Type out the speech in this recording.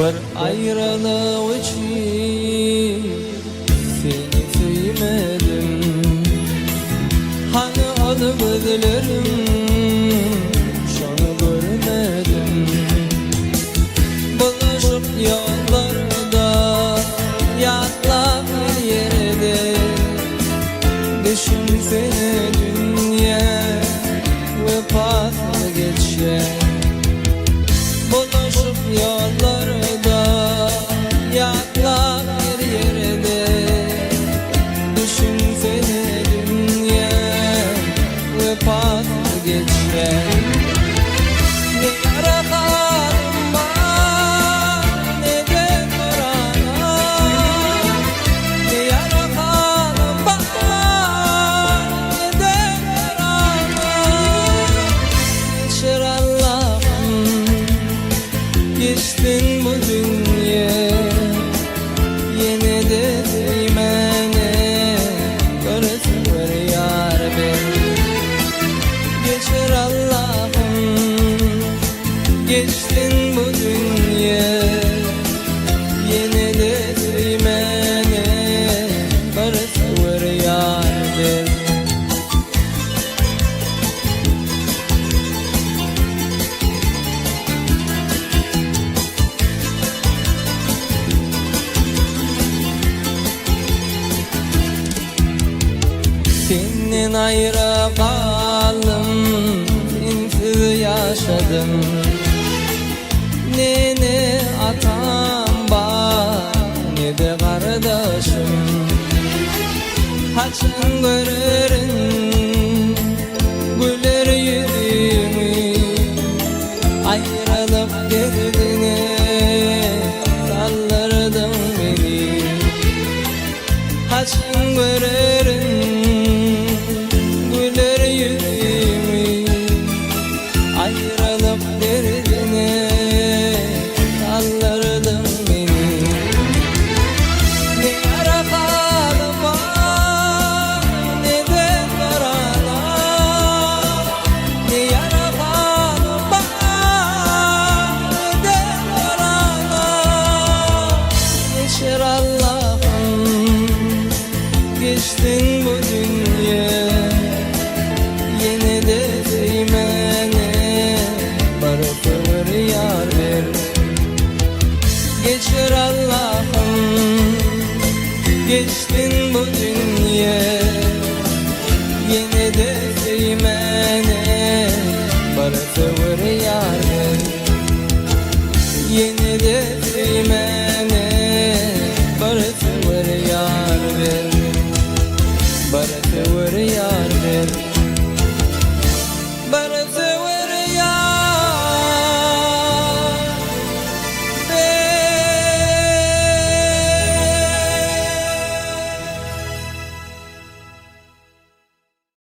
Bir ayrılık için seni sevmedim. Hani alımızlarım şunu görmedim. Buluşup yollarda yatlar yerde düşünsene dünya ve paslı geçer. Buluşup yollarda yatlar yerde düşünsene dünya ve paslı geçer. Ne yara kalım var ne de korana, ne yara kalım var ne de korana. Geçer Allah'ım, geçtin bu dünya, yine de değmene görürsün ver yar beni. Geçer Allah'ım, geçtin bu dünya, yine de değmene görürsün ver yar beni. Senin ayrı kaldım, sensiz yaşadım. Ne atam var, ne de kardeşim. Haçın görürün, güler yüzümü, ayrı